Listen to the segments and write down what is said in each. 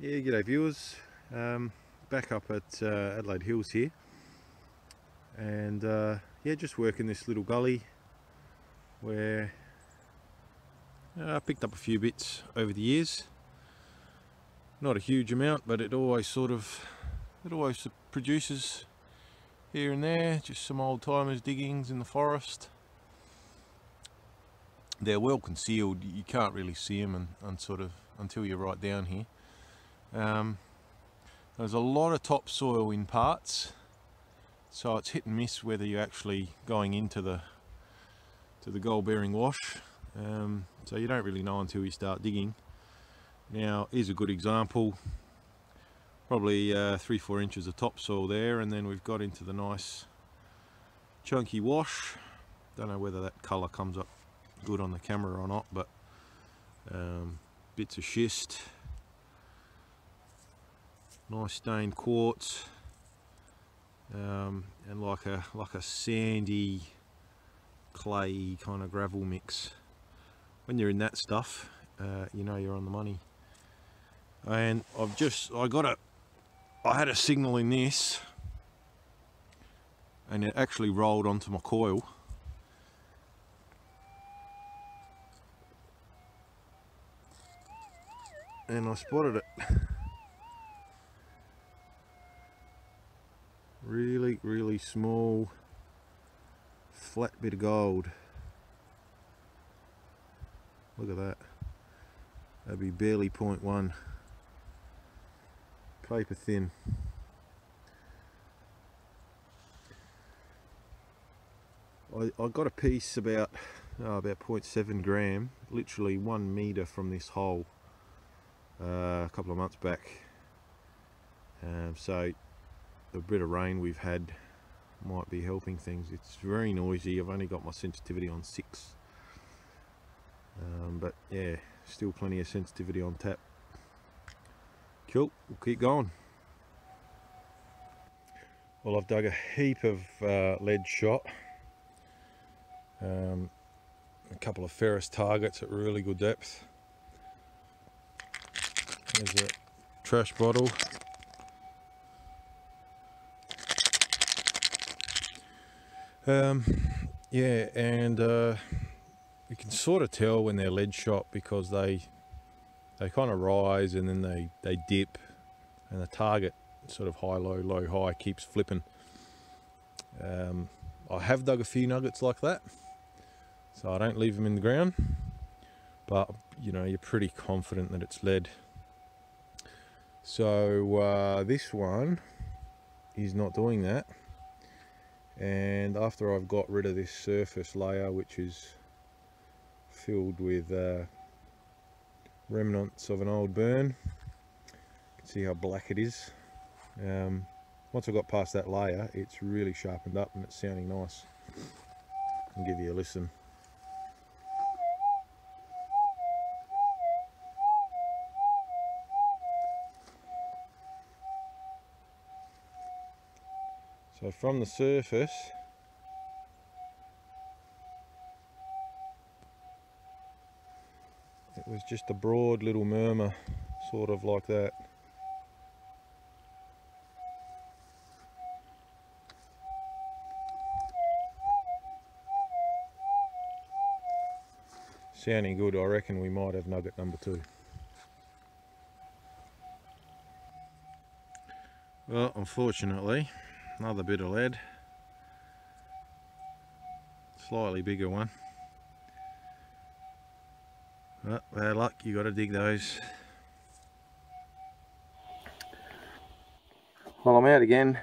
Yeah, g'day viewers. Back up at Adelaide Hills here, and yeah, just working this little gully where I picked up a few bits over the years. Not a huge amount, but it always produces here and there. Just some old timers diggings in the forest. They're well concealed. You can't really see them until you're right down here. There's a lot of topsoil in parts, so it's hit and miss whether you're actually going into the gold bearing wash. So you don't really know until you start digging. Now here's a good example, probably 3-4 inches of topsoil there, and then we've got into the nice chunky wash. Don't know whether that colour comes up good on the camera or not, but bits of schist, nice stained quartz, and like a sandy clay kind of gravel mix. When you're in that stuff, you know you're on the money. And I had a signal in this, and it actually rolled onto my coil. And I spotted it. Really small, flat bit of gold. Look at that. That'd be barely 0.1. Paper thin. I got a piece about 0.7 gram, literally 1 meter from this hole. A couple of months back, so the bit of rain we've had might be helping things. It's very noisy. I've only got my sensitivity on 6, but yeah, still plenty of sensitivity on tap. Cool, we'll keep going. Well, I've dug a heap of lead shot, a couple of ferrous targets at really good depth. There's a trash bottle. Yeah, and you can sort of tell when they're lead shot because they kind of rise and then they dip, and the target sort of high low high keeps flipping. I have dug a few nuggets like that, so I don't leave them in the ground, but you know, you're pretty confident that it's lead. So this one is not doing that, and after I've got rid of this surface layer, which is filled with remnants of an old burn, you can see how black it is. Once I got past that layer, it's really sharpened up and it's sounding nice. I'll give you a listen. So from the surface, it was just a broad little murmur, sort of like that. Sounding good. I reckon we might have nugget number 2. Well, unfortunately, another bit of lead, slightly bigger one. Well, bad luck, you got to dig those. Well, I'm out again.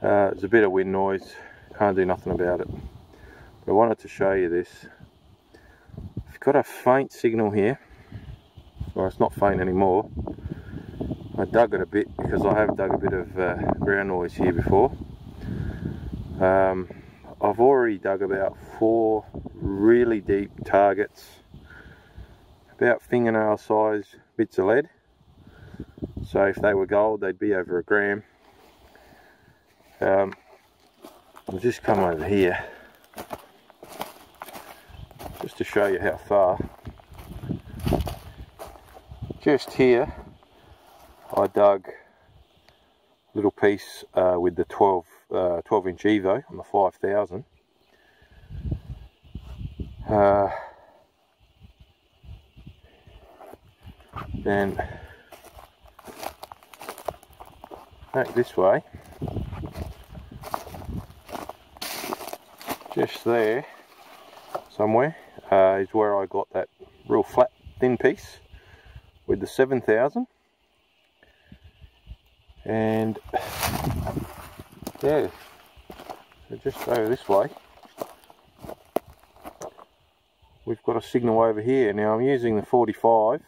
There's a bit of wind noise, can't do nothing about it. But I wanted to show you this. I've got a faint signal here. Well, it's not faint anymore. I dug it a bit because I have dug a bit of ground noise here before. I've already dug about 4 really deep targets, about fingernail size bits of lead. So if they were gold, they'd be over 1 gram. I'll just come over here just to show you how far. just here I dug a little piece with the 12 inch Evo on the 5000. Then back this way, just there somewhere is where I got that real flat thin piece with the 7000, and yeah, so just over this way we've got a signal over here. Now I'm using the 45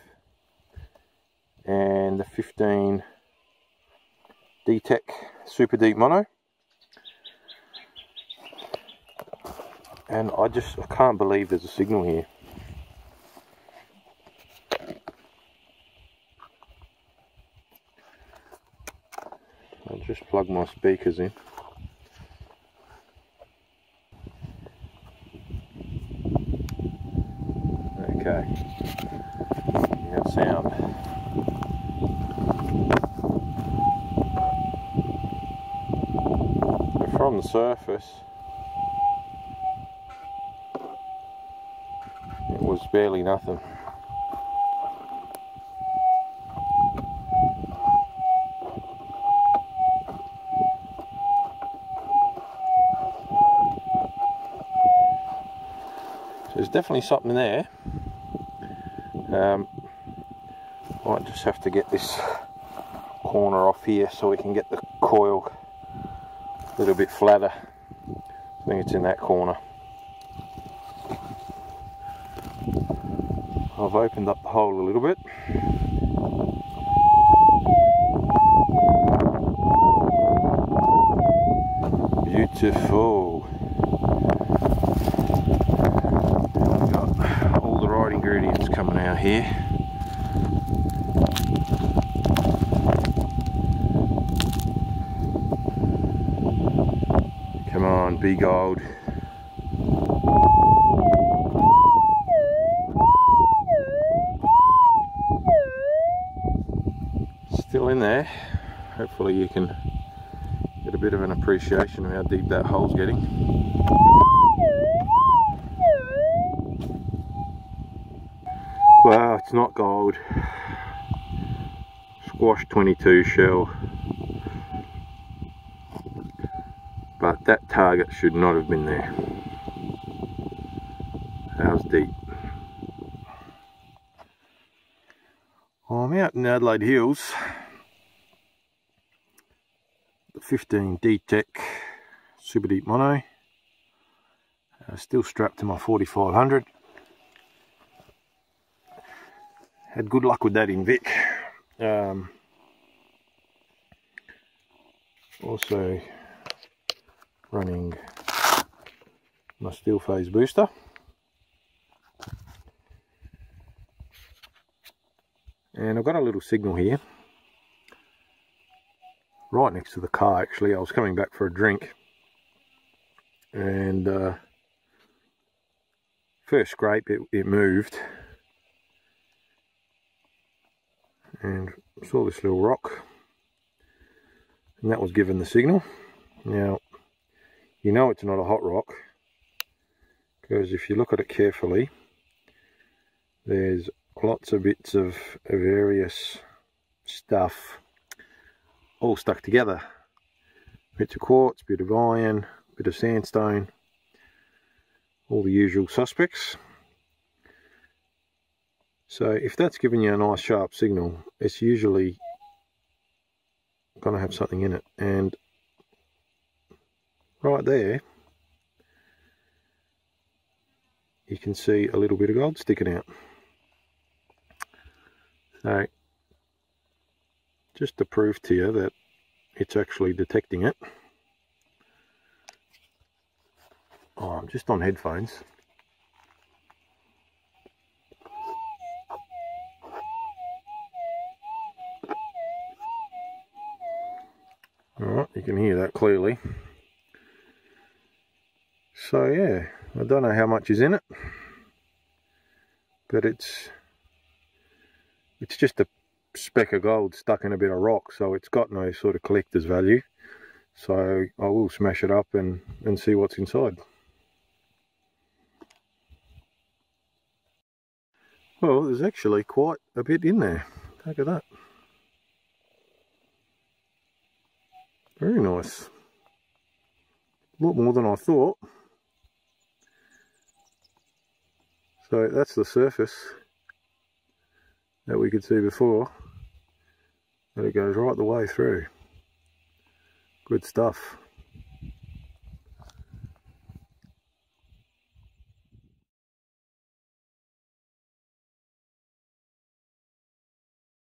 and the 15 Detech super deep mono, and I can't believe there's a signal here. I'll just plug my speakers in. Okay, now sound. From the surface, it was barely nothing. So there's definitely something there. Might just have to get this corner off here so we can get the coil a little bit flatter. I think it's in that corner. I've opened up the hole a little bit. Beautiful. Now we've got all the right ingredients coming out here. Come on, be gold. Still in there. Hopefully you can get a bit of an appreciation of how deep that hole's getting. Wow, it's not gold. Squash 22 shell. But that target should not have been there. That was deep. Well, I'm out in Adelaide Hills. The 15 Detech super deep mono. Still strapped to my 4500. Had good luck with that in Vic. Also running my SteelPhase booster. And I've got a little signal here, right next to the car actually. I was coming back for a drink, and first scrape it moved, and saw this little rock, and that was given the signal. Now, you know it's not a hot rock, because if you look at it carefully, there's lots of bits of various stuff all stuck together. Bits of quartz, bit of iron, bit of sandstone, all the usual suspects. So if that's giving you a nice sharp signal, it's usually going to have something in it. And right there you can see a little bit of gold sticking out. So just to prove to you that it's actually detecting it, I'm just on headphones. Alright, you can hear that clearly. So yeah, I don't know how much is in it, but it's It's just a speck of gold stuck in a bit of rock, so it's got no sort of collector's value. So I will smash it up and see what's inside. Well, there's actually quite a bit in there. Look at that. Very nice. A lot more than I thought. So that's the surface that we could see before, but it goes right the way through. Good stuff.